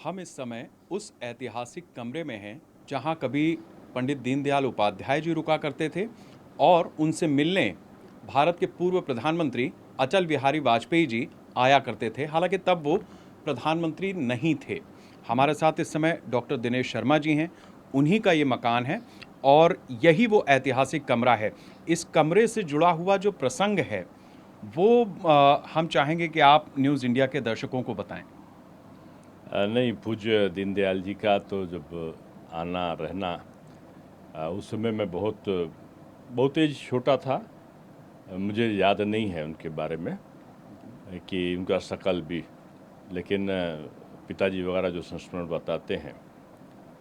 हम इस समय उस ऐतिहासिक कमरे में हैं जहां कभी पंडित दीनदयाल उपाध्याय जी रुका करते थे और उनसे मिलने भारत के पूर्व प्रधानमंत्री अटल बिहारी वाजपेयी जी आया करते थे। हालांकि तब वो प्रधानमंत्री नहीं थे। हमारे साथ इस समय डॉक्टर दिनेश शर्मा जी हैं। उन्हीं का ये मकान है और यही वो ऐतिहासिक कमरा है। इस कमरे से जुड़ा हुआ जो प्रसंग है वो हम चाहेंगे कि आप न्यूज़ इंडिया के दर्शकों को बताएं। नहीं, पूज्य दीनदयाल जी का तो जब आना रहना, उस समय मैं बहुत बहुत ही छोटा था। मुझे याद नहीं है उनके बारे में कि उनका शकल भी, लेकिन पिताजी वगैरह जो संस्मरण बताते हैं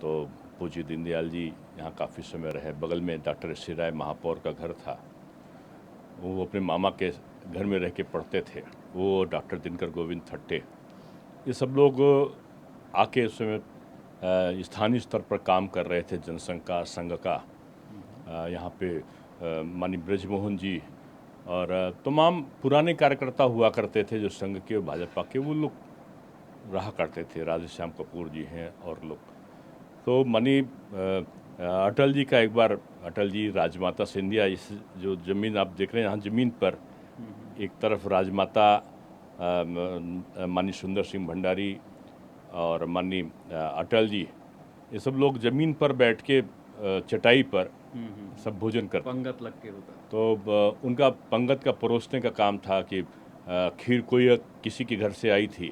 तो पूज्य दीनदयाल जी यहाँ काफ़ी समय रहे। बगल में डॉक्टर एस सी राय महापौर का घर था, वो अपने मामा के घर में रह के पढ़ते थे। वो डॉक्टर दिनकर गोविंद थट्टे, ये सब लोग आके उस समय स्थानीय स्तर पर काम कर रहे थे। जनसंघ का, संघ का, यहाँ पे माननीय ब्रजमोहन जी और तमाम पुराने कार्यकर्ता हुआ करते थे जो संघ के और भाजपा के, वो लोग रहा करते थे। राधेश्याम कपूर जी हैं और लोग। तो माननीय अटल जी का एक बार, अटल जी राजमाता सिंधिया, इस जो ज़मीन आप देख रहे हैं यहाँ ज़मीन पर, एक तरफ राजमाता माननीय सुंदर सिंह भंडारी और माननीय अटल जी, ये सब लोग ज़मीन पर बैठ के चटाई पर सब भोजन करते। पंगत लग के होता। तो उनका पंगत का परोसने का काम था कि खीर कोई किसी के घर से आई थी,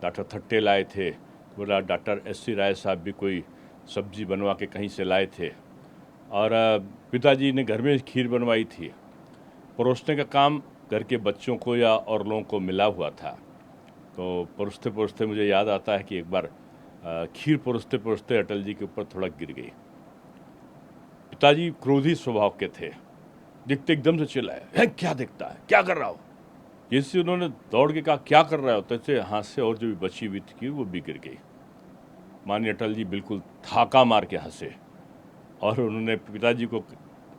डॉक्टर थट्टे लाए थे, बोला डॉक्टर एस सी राय साहब भी कोई सब्जी बनवा के कहीं से लाए थे, और पिताजी ने घर में खीर बनवाई थी। परोसने का काम घर के बच्चों को या और लोगों को मिला हुआ था। तो परोसते परोसते मुझे याद आता है कि एक बार खीर परोसते परोसते अटल जी के ऊपर थोड़ा गिर गई। पिताजी क्रोधी स्वभाव के थे, दिखते एकदम से चिल्लाए, है क्या दिखता है, क्या कर रहा हो। जैसे उन्होंने दौड़ के कहा क्या कर रहा हो, तैसे हाथ से और जो भी बची हुई थी वो भी गिर गई। माननीय अटल जी बिल्कुल थाका मार के हंसे और उन्होंने पिताजी को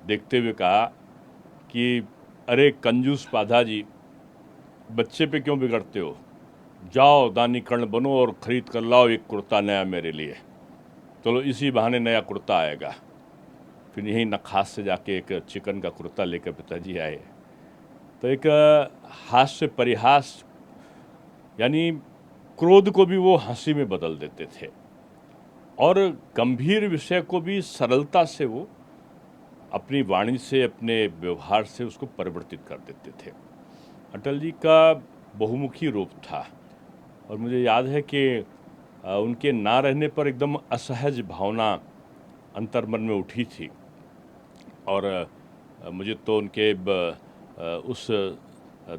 देखते हुए कहा कि अरे कंजूस पाधा जी, बच्चे पे क्यों बिगड़ते हो, जाओ दानी कर्ण बनो और ख़रीद कर लाओ एक कुर्ता नया मेरे लिए। चलो इसी बहाने नया कुर्ता आएगा। फिर यहीं नखास से जाके एक चिकन का कुर्ता लेकर पिताजी आए। तो एक हास्य परिहास, यानी क्रोध को भी वो हंसी में बदल देते थे और गंभीर विषय को भी सरलता से वो अपनी वाणी से, अपने व्यवहार से उसको परिवर्तित कर देते थे। अटल जी का बहुमुखी रूप था और मुझे याद है कि उनके ना रहने पर एकदम असहज भावना अंतर्मन में उठी थी और मुझे तो उनके उस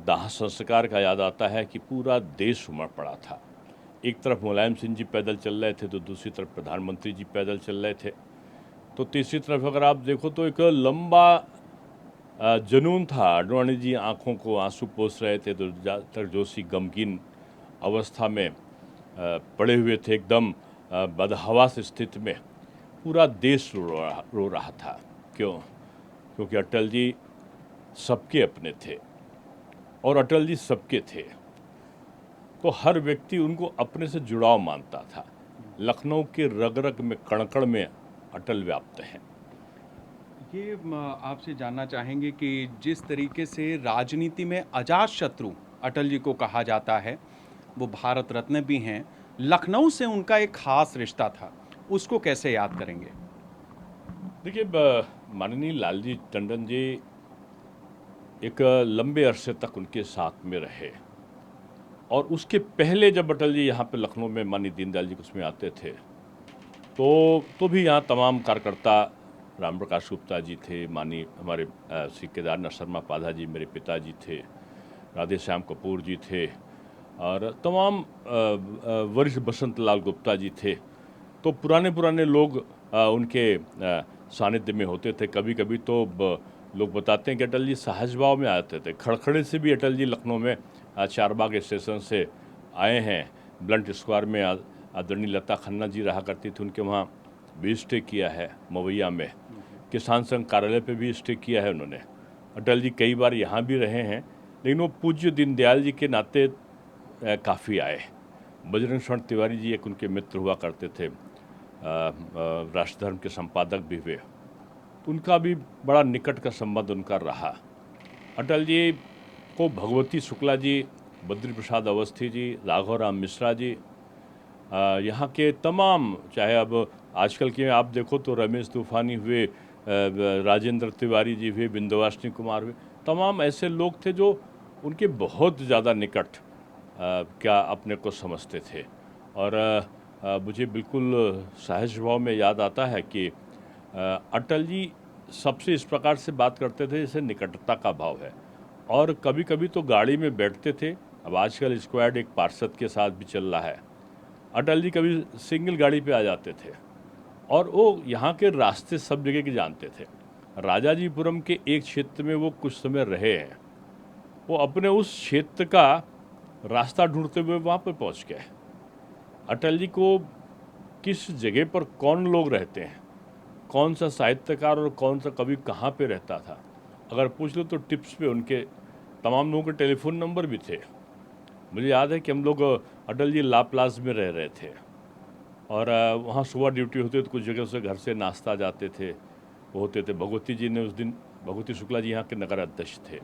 दाह संस्कार का याद आता है कि पूरा देश उमड़ पड़ा था। एक तरफ मुलायम सिंह जी पैदल चल रहे थे तो दूसरी तरफ प्रधानमंत्री जी पैदल चल रहे थे। तो तीसरी तरफ अगर आप देखो तो एक लंबा जुनून था। आडवाणी जी आंखों को आंसू पोंछ रहे थे तो ज़्यादातर जोशी गमगीन अवस्था में पड़े हुए थे, एकदम बदहवास स्थिति में। पूरा देश रो रहा था। क्यों? क्योंकि अटल जी सबके अपने थे और अटल जी सबके थे, तो हर व्यक्ति उनको अपने से जुड़ाव मानता था। लखनऊ के रग रग में, कण कण में अटल व्याप्त हैं। ये आपसे जानना चाहेंगे कि जिस तरीके से राजनीति में अजात शत्रु अटल जी को कहा जाता है, वो भारत रत्न भी हैं, लखनऊ से उनका एक खास रिश्ता था, उसको कैसे याद करेंगे? देखिए, माननीय लालजी टंडन जी एक लंबे अरसे तक उनके साथ में रहे और उसके पहले जब अटल जी यहाँ पे लखनऊ में माननीय दीनदयाल जी उसमें आते थे तो भी यहाँ तमाम कार्यकर्ता, राम प्रकाश गुप्ता जी थे, माननीय हमारे श्री केदारनाथ शर्मा पाधा जी मेरे पिताजी थे, राधेश्याम कपूर जी थे और तमाम वरिष्ठ बसंत लाल गुप्ता जी थे। तो पुराने पुराने लोग उनके सानिध्य में होते थे। कभी कभी तो लोग बताते हैं कि अटल जी सहजभाव में आते थे। खड़खड़े से भी अटल जी लखनऊ में चारबाग स्टेशन से आए हैं। ब्लंट स्क्वायर में आदरणीय लता खन्ना जी रहा करती थी, उनके वहाँ भी स्टे किया है। मवैया में किसान संघ कार्यालय पे भी स्टे किया है उन्होंने। अटल जी कई बार यहाँ भी रहे हैं, लेकिन वो पूज्य दीनदयाल जी के नाते काफ़ी आए। बजरंग शरण तिवारी जी एक उनके मित्र हुआ करते थे, राष्ट्रधर्म के संपादक भी हुए, तो उनका भी बड़ा निकट का संबंध उनका रहा। अटल जी को भगवती शुक्ला जी, बद्री प्रसाद अवस्थी जी, राघव राम मिश्रा जी, यहाँ के तमाम, चाहे अब आजकल के आप देखो तो रमेश तूफानी हुए, राजेंद्र तिवारी जी हुए, बिंदवासिनी कुमार हुए, तमाम ऐसे लोग थे जो उनके बहुत ज़्यादा निकट क्या अपने को समझते थे। और मुझे बिल्कुल सहज स्वभाव में याद आता है कि अटल जी सबसे इस प्रकार से बात करते थे जैसे निकटता का भाव है। और कभी कभी तो गाड़ी में बैठते थे, अब आजकल स्क्वाड एक पार्षद के साथ भी चल रहा है, अटल जी कभी सिंगल गाड़ी पे आ जाते थे और वो यहाँ के रास्ते सब जगह के जानते थे। राजाजीपुरम के एक क्षेत्र में वो कुछ समय रहे हैं, वो अपने उस क्षेत्र का रास्ता ढूंढते हुए वहाँ पर पहुँच गए। अटल जी को किस जगह पर कौन लोग रहते हैं, कौन सा साहित्यकार और कौन सा कवि कहाँ पे रहता था, अगर पूछ लो तो टिप्स पे उनके तमाम लोगों के टेलीफोन नंबर भी थे। मुझे याद है कि हम लोग अटल जी लाप्लास में रह रहे थे और वहाँ सुबह ड्यूटी होती तो कुछ जगह से घर से नाश्ता जाते थे, वो होते थे। भगवती जी ने उस दिन, भगवती शुक्ला जी यहाँ के नगर अध्यक्ष थे,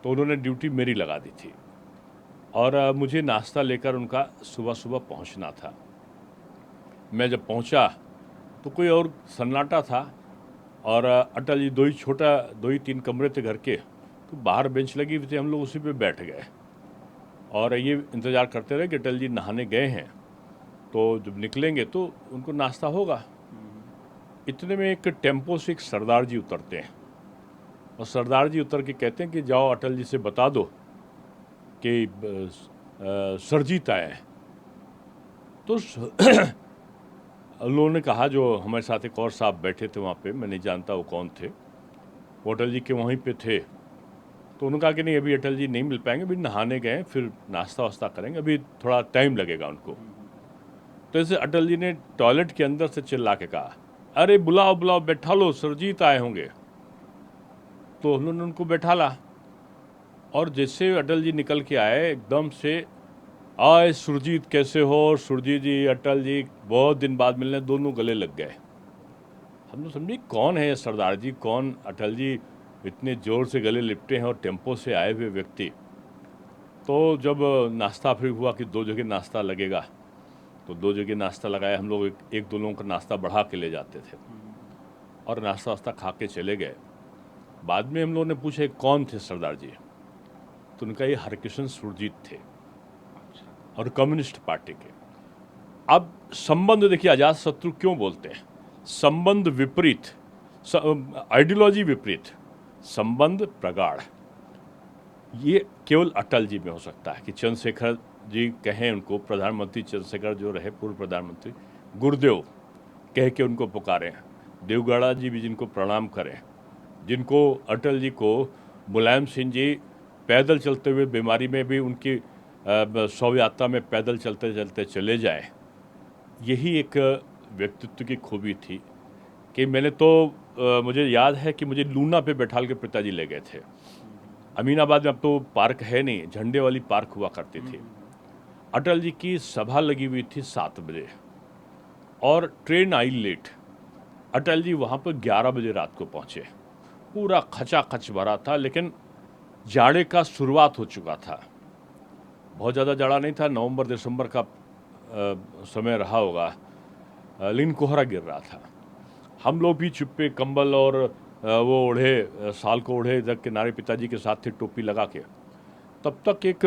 तो उन्होंने ड्यूटी मेरी लगा दी थी और मुझे नाश्ता लेकर उनका सुबह सुबह पहुँचना था। मैं जब पहुँचा तो कोई और सन्नाटा था और अटल जी दो ही तीन कमरे थे घर के, तो बाहर बेंच लगी हुई थी, हम लोग उसी पे बैठ गए और ये इंतज़ार करते रहे कि अटल जी नहाने गए हैं तो जब निकलेंगे तो उनको नाश्ता होगा। इतने में एक टेम्पो से एक सरदार जी उतरते हैं और सरदार जी उतर के कहते हैं कि जाओ अटल जी से बता दो कि सरजीत आए हैं। तो उन्होंने कहा, जो हमारे साथ एक और साहब बैठे थे वहाँ पे, मैं नहीं जानता वो कौन थे, वो अटल जी के वहीं पे थे, तो उन्होंने कहा कि नहीं अभी अटल जी नहीं मिल पाएंगे, अभी नहाने गए, फिर नाश्ता वास्ता करेंगे, अभी थोड़ा टाइम लगेगा उनको। तो ऐसे अटल जी ने टॉयलेट के अंदर से चिल्ला के कहा, अरे बुलाओ बुलाओ, बैठा लो, सरजीत आए होंगे। तो उन्होंने उनको बैठाला और जैसे अटल जी निकल के आए, एकदम से आए सुरजीत कैसे हो, सुरजीत जी, अटल जी बहुत दिन बाद मिलने, दोनों गले लग गए। हम लोग समझे कौन है सरदार जी, कौन अटल जी इतने ज़ोर से गले लिपटे हैं और टेम्पो से आए हुए व्यक्ति। तो जब नाश्ता फिर हुआ कि दो जगह नाश्ता लगेगा, तो दो जगह नाश्ता लगाया, हम लोग एक दो लोगों का नाश्ता बढ़ा के ले जाते थे और नाश्ता वास्ता खा के चले गए। बाद में हम लोगों ने पूछा कौन थे सरदार जी, तो उनका ये हरकिशन सुरजीत थे और कम्युनिस्ट पार्टी के। अब संबंध देखिए, अजात शत्रु क्यों बोलते हैं, संबंध विपरीत, आइडियोलॉजी विपरीत, संबंध प्रगाढ़। ये केवल अटल जी में हो सकता है कि चंद्रशेखर जी कहें उनको, प्रधानमंत्री चंद्रशेखर जो रहे पूर्व प्रधानमंत्री, गुरुदेव कह के उनको पुकारें, देवगौड़ा जी भी जिनको प्रणाम करें, जिनको अटल जी को मुलायम सिंह जी पैदल चलते हुए बीमारी में भी उनकी शव यात्रा में पैदल चलते चलते चले जाए। यही एक व्यक्तित्व की खूबी थी कि मैंने तो मुझे याद है कि मुझे लूना पे बैठाल के पिताजी ले गए थे। अमीनाबाद में अब तो पार्क है नहीं, झंडे वाली पार्क हुआ करती थी। अटल जी की सभा लगी हुई थी 7 बजे और train I let. Atal ji वहाँ पर 11 बजे रात को पहुँचे। पूरा खचाखच भरा था, लेकिन जाड़े का शुरुआत हो चुका था, बहुत ज़्यादा जाड़ा नहीं था, नवंबर दिसंबर का समय रहा होगा, लेकिन कोहरा गिर रहा था। हम लोग भी चुप्पे कंबल और वो ओढ़े, साल को ओढ़े, इधर किनारे पिताजी के साथ थे टोपी लगा के। तब तक एक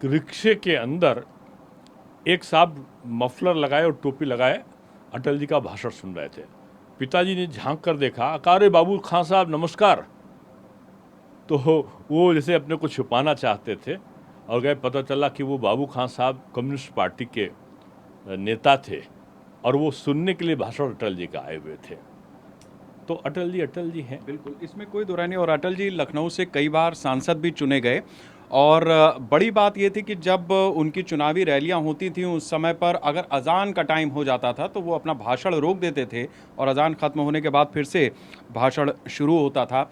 रिक्शे के अंदर एक साहब मफलर लगाए और टोपी लगाए अटल जी का भाषण सुन रहे थे। पिताजी ने झांक कर देखा, अरे बाबू खान साहब नमस्कार। तो वो जैसे अपने को छुपाना चाहते थे और गए, पता चला कि वो बाबू खान साहब कम्युनिस्ट पार्टी के नेता थे और वो सुनने के लिए भाषण अटल जी का आए हुए थे। तो अटल जी हैं। बिल्कुल, इसमें कोई दो राय नहीं। और अटल जी लखनऊ से कई बार सांसद भी चुने गए और बड़ी बात ये थी कि जब उनकी चुनावी रैलियां होती थी उस समय पर अगर अजान का टाइम हो जाता था तो वो अपना भाषण रोक देते थे और अजान खत्म होने के बाद फिर से भाषण शुरू होता था।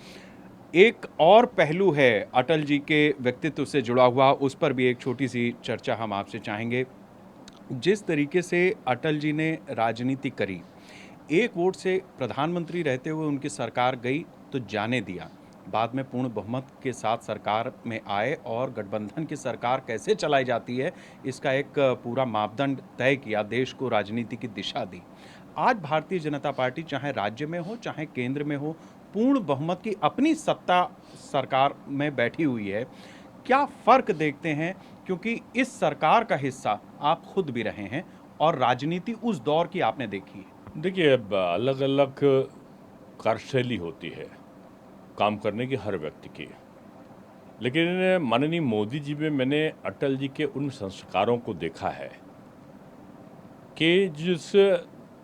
एक और पहलू है अटल जी के व्यक्तित्व से जुड़ा हुआ, उस पर भी एक छोटी सी चर्चा हम आपसे चाहेंगे। जिस तरीके से अटल जी ने राजनीति करी, एक वोट से प्रधानमंत्री रहते हुए उनकी सरकार गई तो जाने दिया, बाद में पूर्ण बहुमत के साथ सरकार में आए और गठबंधन की सरकार कैसे चलाई जाती है इसका एक पूरा मापदंड तय किया, देश को राजनीति की दिशा दी। आज भारतीय जनता पार्टी चाहे राज्य में हो चाहे केंद्र में हो, पूर्ण बहुमत की अपनी सत्ता सरकार में बैठी हुई है। क्या फर्क देखते हैं, क्योंकि इस सरकार का हिस्सा आप खुद भी रहे हैं और राजनीति उस दौर की आपने देखी है। देखिए, अब अलग अलग कार्यशैली होती है काम करने की हर व्यक्ति की, लेकिन माननीय मोदी जी में मैंने अटल जी के उन संस्कारों को देखा है कि जिस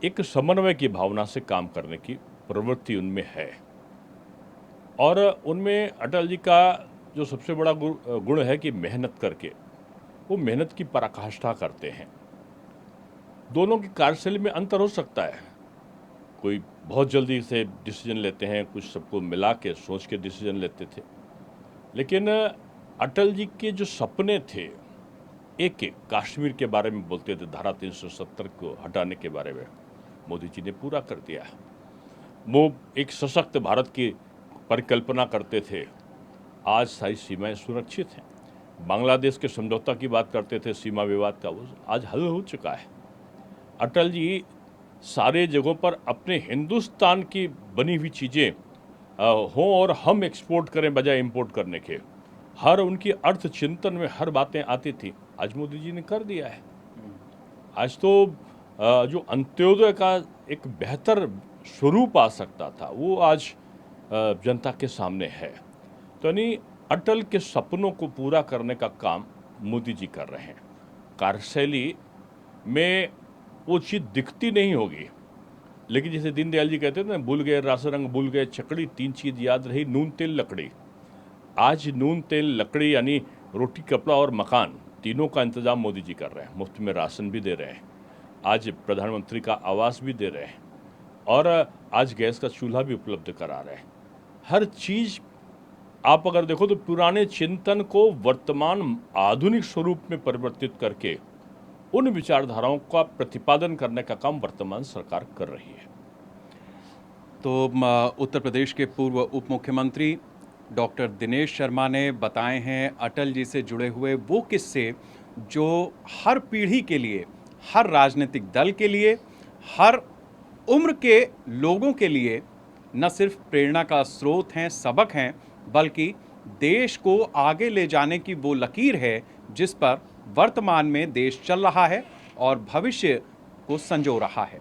एक समन्वय की भावना से काम करने की प्रवृत्ति उनमें है। और उनमें अटल जी का जो सबसे बड़ा गुण है कि मेहनत करके वो मेहनत की पराकाष्ठा करते हैं। दोनों की कार्यशैली में अंतर हो सकता है, कोई बहुत जल्दी से डिसीजन लेते हैं, कुछ सबको मिला के सोच के डिसीजन लेते थे, लेकिन अटल जी के जो सपने थे, एक एक कश्मीर के बारे में बोलते थे, धारा 370 को हटाने के बारे में, मोदी जी ने पूरा कर दिया। वो एक सशक्त भारत की परिकल्पना करते थे, आज सारी सीमाएं सुरक्षित हैं। बांग्लादेश के समझौता की बात करते थे, सीमा विवाद का, वो आज हल हो चुका है। अटल जी सारे जगहों पर अपने हिंदुस्तान की बनी हुई चीज़ें हों और हम एक्सपोर्ट करें बजाय इंपोर्ट करने के, हर उनकी अर्थ चिंतन में हर बातें आती थी, आज मोदी जी ने कर दिया है। आज तो जो अंत्योदय का एक बेहतर स्वरूप आ सकता था वो आज जनता के सामने है। तो यानी अटल के सपनों को पूरा करने का काम मोदी जी कर रहे हैं। कार्यशैली में वो चीज़ दिखती नहीं होगी, लेकिन जैसे दीनदयाल जी कहते थे ना, भूल गए रास रंग भूल गए चकड़ी, तीन चीज़ याद रही, नून तेल लकड़ी। आज नून तेल लकड़ी यानी रोटी कपड़ा और मकान, तीनों का इंतजाम मोदी जी कर रहे हैं। मुफ्त में राशन भी दे रहे हैं, आज प्रधानमंत्री का आवास भी दे रहे हैं, और आज गैस का चूल्हा भी उपलब्ध करा रहे हैं। हर चीज़ आप अगर देखो तो पुराने चिंतन को वर्तमान आधुनिक स्वरूप में परिवर्तित करके उन विचारधाराओं का प्रतिपादन करने का काम वर्तमान सरकार कर रही है। तो उत्तर प्रदेश के पूर्व उप मुख्यमंत्री डॉक्टर दिनेश शर्मा ने बताए हैं अटल जी से जुड़े हुए वो किस्से जो हर पीढ़ी के लिए, हर राजनीतिक दल के लिए, हर उम्र के लोगों के लिए न सिर्फ प्रेरणा का स्रोत हैं, सबक हैं, बल्कि देश को आगे ले जाने की वो लकीर है जिस पर वर्तमान में देश चल रहा है और भविष्य को संजो रहा है।